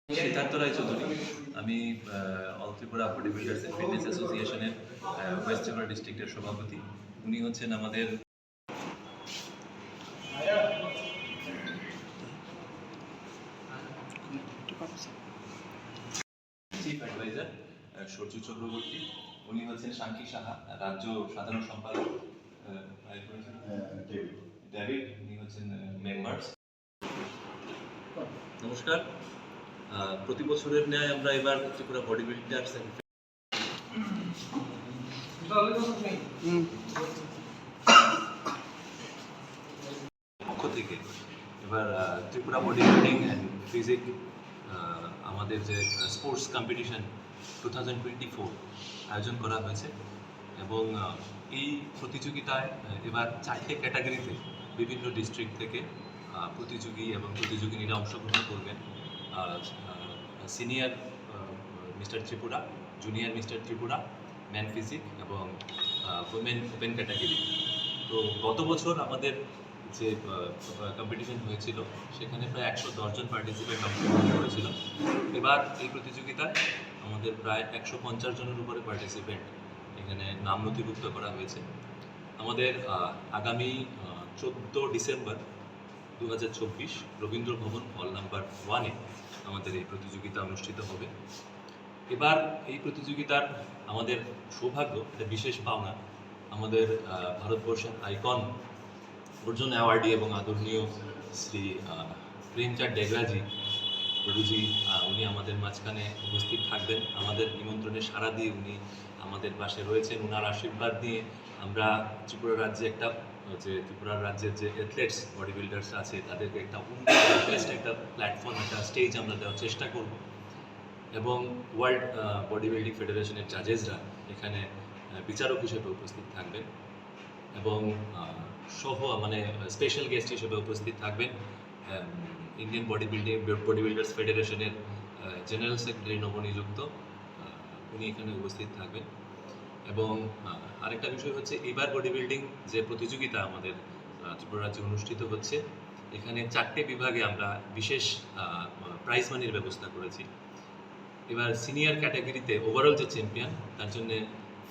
সিদ্ধার্থ রায় চৌধুরী। আমি all Tripura body builders and fitness অ্যাসোসিয়েশনের west Tripura ডিস্ট্রিক্টের সভাপতি। উনি হচ্ছেন আমাদের চিফ অ্যাডভাইজার সরজু চক্রবর্তী। উনি হচ্ছেন শাঙ্কি সাহা, রাজ্য সাধারণ সম্পাদক ডেভিড। উনি হচ্ছেন মেম্বার্স। নমস্কার। প্রতি বছরের ন্যায় আমরা এবার ত্রিপুরা বডি বিল্ডার্স পক্ষ থেকে এবার Tripura body building and physique আমাদের যে স্পোর্টস কম্পিটিশন 2024 আয়োজন করা হয়েছে এবং এই প্রতিযোগিতায় এবার 4টে ক্যাটাগরিতে বিভিন্ন ডিস্ট্রিক্ট থেকে প্রতিযোগী এবং প্রতিযোগিনীরা অংশগ্রহণ করবেন। Senior mister Tripura, junior mister Tripura, man physique এবং ওমেন ওপেন ক্যাটাগরি। তো গত বছর আমাদের যে কম্পিটিশন হয়েছিল সেখানে প্রায় 110 জন পার্টিসিপেন্ট অংশগ্রহণ করেছিল। এবার এই প্রতিযোগিতায় আমাদের প্রায় 150 জনের উপরে পার্টিসিপেন্ট এখানে নাম নথিভুক্ত করা হয়েছে। আমাদের আগামী 14 ডিসেম্বর 2024 রবীন্দ্র ভবন হল নাম্বার 1-এ আমাদের এই প্রতিযোগিতা অনুষ্ঠিত হবে। এবার এই প্রতিযোগিতার আমাদের সৌভাগ্য, এটা বিশেষ পাওনা, আমাদের ভারতবর্ষের আইকন অর্জুন অ্যাওয়ার্ডি এবং আদরণীয় শ্রী প্রেমচাঁদ ডেগরাজি প্রভুজি, উনি আমাদের মাঝখানে উপস্থিত থাকবেন। আমাদের নিমন্ত্রণে সাড়া দিয়ে উনি আমাদের পাশে রয়েছেন। ওনার আশীর্বাদ নিয়ে আমরা ত্রিপুরা ত্রিপুরার রাজ্যের যে অ্যাথলেটস বডি বিল্ডার্স আছে তাদেরকে একটা একটা প্ল্যাটফর্ম, একটা স্টেজ আমরা দেওয়ার চেষ্টা করব। এবং ওয়ার্ল্ড বডি বিল্ডিং ফেডারেশনের জাজেসরা এখানে বিচারক হিসেবে উপস্থিত থাকবেন এবং স্পেশাল গেস্ট হিসেবে উপস্থিত থাকবেন ইন্ডিয়ান বডি বিল্ডার্স ফেডারেশনের জেনারেল সেক্রেটারি নবনিযুক্ত, উনি এখানে উপস্থিত থাকবেন। এবং আরেকটা বিষয় হচ্ছে, এবার বডি বিল্ডিং যে প্রতিযোগিতা আমাদের ত্রিপুরা রাজ্যে অনুষ্ঠিত হচ্ছে, এখানে 4টে বিভাগে আমরা বিশেষ প্রাইজ মানির ব্যবস্থা করেছি। এবার সিনিয়র ক্যাটাগরিতে ওভারঅল যে চ্যাম্পিয়ন তার জন্য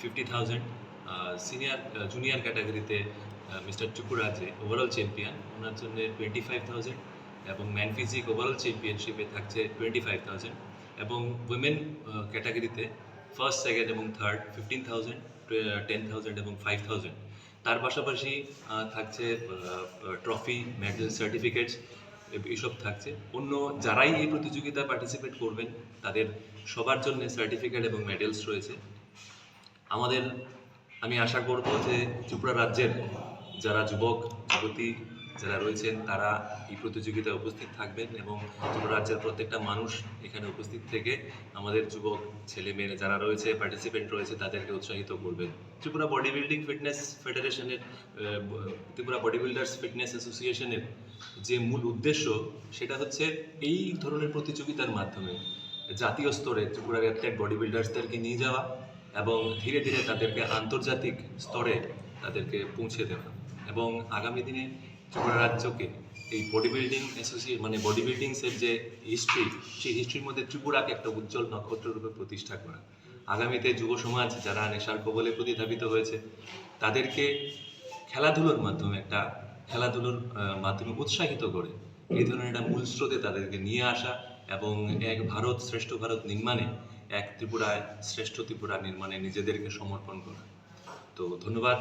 50,000, জুনিয়র ক্যাটাগরিতে মিস্টার ত্রিপুরা যে ওভারঅল চ্যাম্পিয়ন ওনার জন্য 25,000 এবং ম্যান ফিজিক ওভারঅল চ্যাম্পিয়নশিপে থাকছে 25,000 এবং উইমেন ক্যাটাগরিতে ফার্স্ট, সেকেন্ড এবং থার্ড 15,000, 10,000 এবং 5,000। তার পাশাপাশি থাকছে ট্রফি, মেডেল, সার্টিফিকেটস এইসব থাকছে। অন্য যারাই এই প্রতিযোগিতায় পার্টিসিপেট করবেন তাদের সবার জন্য সার্টিফিকেট এবং মেডেলস রয়েছে। আমি আশা করব যে ত্রিপুরা রাজ্যের যারা যুবক যুবতী যারা রয়েছেন তারা এই প্রতিযোগিতায় উপস্থিত থাকবেন এবং ত্রিপুরা রাজ্যের প্রত্যেকটা মানুষ এখানে উপস্থিত থেকে আমাদের যুবক ছেলে মেয়েরা যারা রয়েছে, পার্টিসিপেন্ট রয়েছে, তাদেরকে উৎসাহিত করবেন। ত্রিপুরা বডি বিল্ডিং ফিটনেস ফেডারেশনের, ত্রিপুরা বডি বিল্ডার্স ফিটনেস অ্যাসোসিয়েশনের যে মূল উদ্দেশ্য সেটা হচ্ছে এই ধরনের প্রতিযোগিতার মাধ্যমে জাতীয় স্তরে ত্রিপুরার অ্যাথলেট বডি বিল্ডার্সদেরকে নিয়ে যাওয়া এবং ধীরে ধীরে তাদেরকে আন্তর্জাতিক স্তরে তাদেরকে পৌঁছে দেওয়া এবং আগামী দিনে ত্রিপুরা রাজ্যকে এই বডি বিল্ডিং বডি বিল্ডিংসের যে হিস্ট্রি, সেই হিস্ট্রির মধ্যে ত্রিপুরাকে একটা উজ্জ্বল নক্ষত্র রূপে প্রতিষ্ঠা করা। আগামীতে যুব সমাজ যারা নেশার কবলে প্রতিধাবিত হয়েছে তাদেরকে খেলাধুলোর মাধ্যমে উৎসাহিত করে এই ধরনের একটা মূল স্রোতে তাদেরকে নিয়ে আসা এবং এক ভারত শ্রেষ্ঠ ভারত নির্মাণে, এক ত্রিপুরায় শ্রেষ্ঠ ত্রিপুরা নির্মাণে নিজেদেরকে সমর্পণ করা। তো ধন্যবাদ।